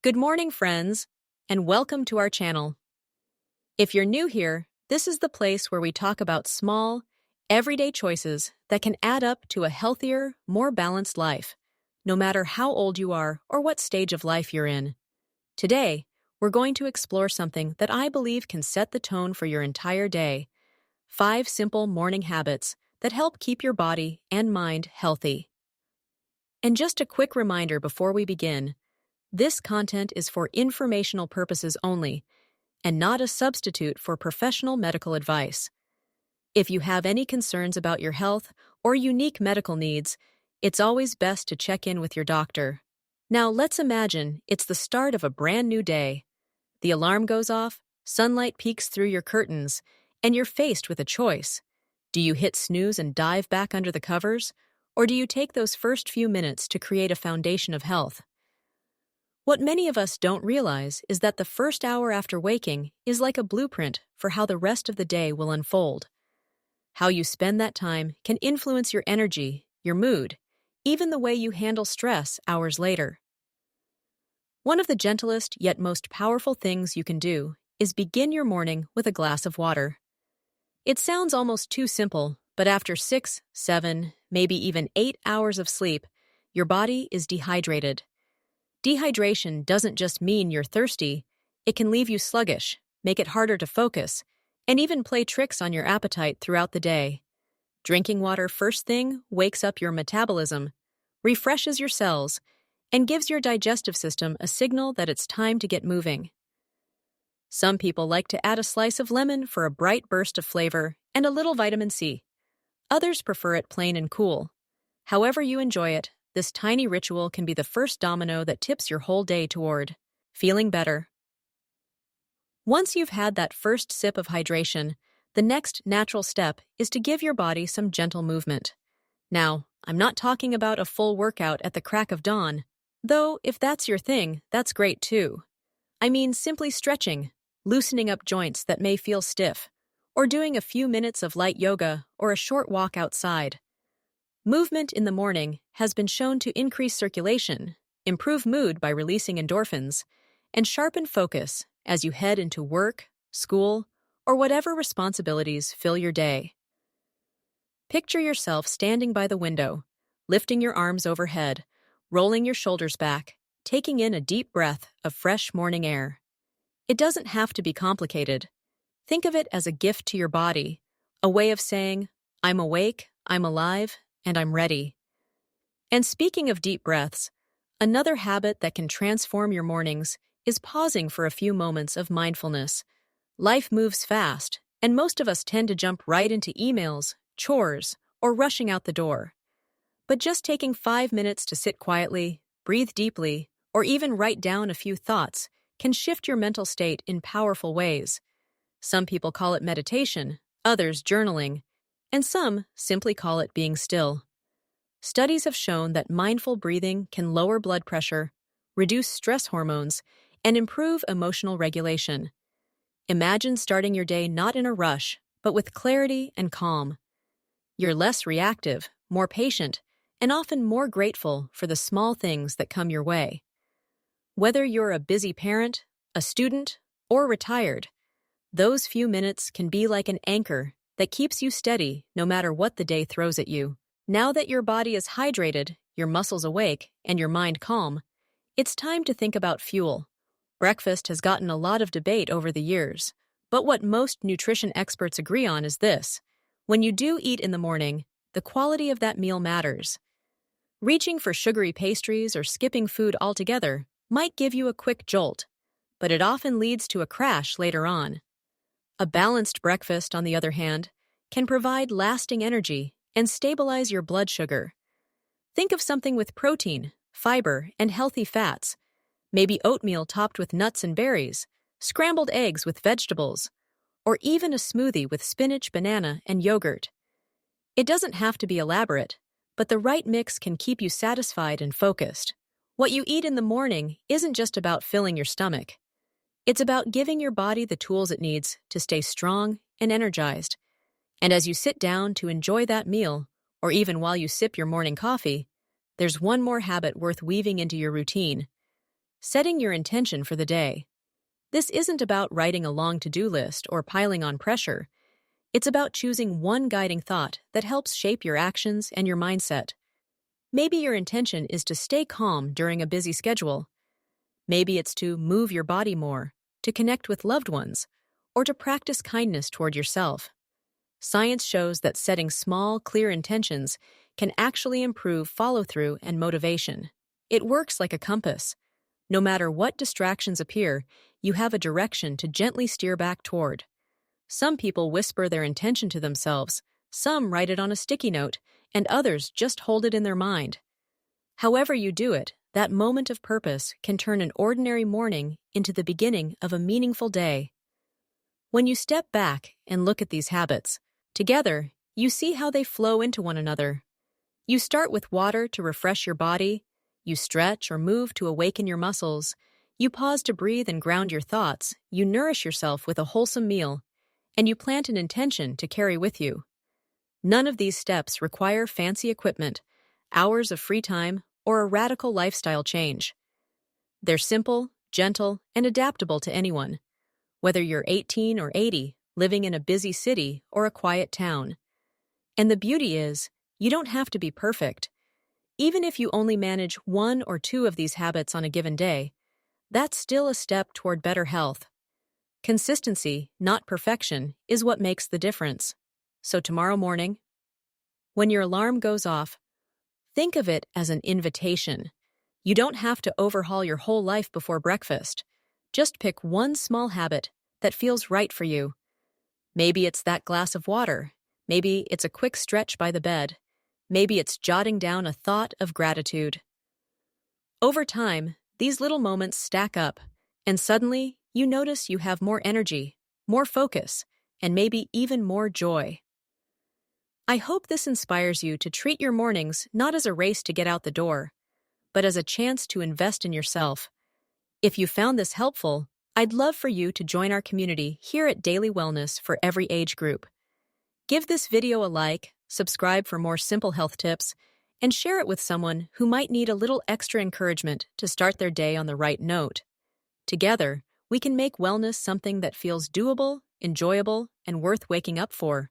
Good morning, friends, and welcome to our channel. If you're new here, this is the place where we talk about small, everyday choices that can add up to a healthier, more balanced life, no matter how old you are or what stage of life you're in. Today, we're going to explore something that I believe can set the tone for your entire day: 5 simple morning habits that help keep your body and mind healthy. And just a quick reminder before we begin: this content is for informational purposes only and not a substitute for professional medical advice. If you have any concerns about your health or unique medical needs, it's always best to check in with your doctor. Now, let's imagine it's the start of a brand new day. The alarm goes off, sunlight peeks through your curtains, and you're faced with a choice. Do you hit snooze and dive back under the covers, or do you take those first few minutes to create a foundation of health? What many of us don't realize is that the first hour after waking is like a blueprint for how the rest of the day will unfold. How you spend that time can influence your energy, your mood, even the way you handle stress hours later. One of the gentlest yet most powerful things you can do is begin your morning with a glass of water. It sounds almost too simple, but after 6, 7, maybe even 8 hours of sleep, your body is dehydrated. Dehydration doesn't just mean you're thirsty, it can leave you sluggish, make it harder to focus, and even play tricks on your appetite throughout the day. Drinking water first thing wakes up your metabolism, refreshes your cells, and gives your digestive system a signal that it's time to get moving. Some people like to add a slice of lemon for a bright burst of flavor and a little vitamin C. Others prefer it plain and cool. However you enjoy it, this tiny ritual can be the first domino that tips your whole day toward feeling better. Once you've had that first sip of hydration, the next natural step is to give your body some gentle movement. Now, I'm not talking about a full workout at the crack of dawn, though if that's your thing, that's great too. I mean simply stretching, loosening up joints that may feel stiff, or doing a few minutes of light yoga or a short walk outside. Movement in the morning has been shown to increase circulation, improve mood by releasing endorphins, and sharpen focus as you head into work, school, or whatever responsibilities fill your day. Picture yourself standing by the window, lifting your arms overhead, rolling your shoulders back, taking in a deep breath of fresh morning air. It doesn't have to be complicated. Think of it as a gift to your body, a way of saying, "I'm awake, I'm alive, and I'm ready." And speaking of deep breaths, another habit that can transform your mornings is pausing for a few moments of mindfulness. Life moves fast, and most of us tend to jump right into emails, chores, or rushing out the door. But just taking 5 minutes to sit quietly, breathe deeply, or even write down a few thoughts can shift your mental state in powerful ways. Some people call it meditation, others journaling, and some simply call it being still. Studies have shown that mindful breathing can lower blood pressure, reduce stress hormones, and improve emotional regulation. Imagine starting your day not in a rush, but with clarity and calm. You're less reactive, more patient, and often more grateful for the small things that come your way. Whether you're a busy parent, a student, or retired, those few minutes can be like an anchor that keeps you steady no matter what the day throws at you. Now that your body is hydrated, your muscles awake, and your mind calm, it's time to think about fuel. Breakfast has gotten a lot of debate over the years, but what most nutrition experts agree on is this: when you do eat in the morning, the quality of that meal matters. Reaching for sugary pastries or skipping food altogether might give you a quick jolt, but it often leads to a crash later on. A balanced breakfast, on the other hand, can provide lasting energy and stabilize your blood sugar. Think of something with protein, fiber, and healthy fats. Maybe oatmeal topped with nuts and berries, scrambled eggs with vegetables, or even a smoothie with spinach, banana, and yogurt. It doesn't have to be elaborate, but the right mix can keep you satisfied and focused. What you eat in the morning isn't just about filling your stomach. It's about giving your body the tools it needs to stay strong and energized. And as you sit down to enjoy that meal, or even while you sip your morning coffee, there's one more habit worth weaving into your routine: setting your intention for the day. This isn't about writing a long to-do list or piling on pressure. It's about choosing one guiding thought that helps shape your actions and your mindset. Maybe your intention is to stay calm during a busy schedule. Maybe it's to move your body more, to connect with loved ones, or to practice kindness toward yourself. Science shows that setting small, clear intentions can actually improve follow-through and motivation. It works like a compass. No matter what distractions appear, you have a direction to gently steer back toward. Some people whisper their intention to themselves, some write it on a sticky note, and others just hold it in their mind. However you do it, that moment of purpose can turn an ordinary morning into the beginning of a meaningful day. When you step back and look at these habits, together, you see how they flow into one another. You start with water to refresh your body, you stretch or move to awaken your muscles, you pause to breathe and ground your thoughts, you nourish yourself with a wholesome meal, and you plant an intention to carry with you. None of these steps require fancy equipment, hours of free time, or a radical lifestyle change. They're simple, gentle, and adaptable to anyone, whether you're 18 or 80, living in a busy city or a quiet town. And the beauty is, you don't have to be perfect. Even if you only manage one or two of these habits on a given day, that's still a step toward better health. Consistency, not perfection, is what makes the difference. So tomorrow morning, when your alarm goes off, think of it as an invitation. You don't have to overhaul your whole life before breakfast. Just pick one small habit that feels right for you. Maybe it's that glass of water. Maybe it's a quick stretch by the bed. Maybe it's jotting down a thought of gratitude. Over time, these little moments stack up, and suddenly you notice you have more energy, more focus, and maybe even more joy. I hope this inspires you to treat your mornings not as a race to get out the door, but as a chance to invest in yourself. If you found this helpful, I'd love for you to join our community here at Daily Wellness for every age group. Give this video a like, subscribe for more simple health tips, and share it with someone who might need a little extra encouragement to start their day on the right note. Together, we can make wellness something that feels doable, enjoyable, and worth waking up for.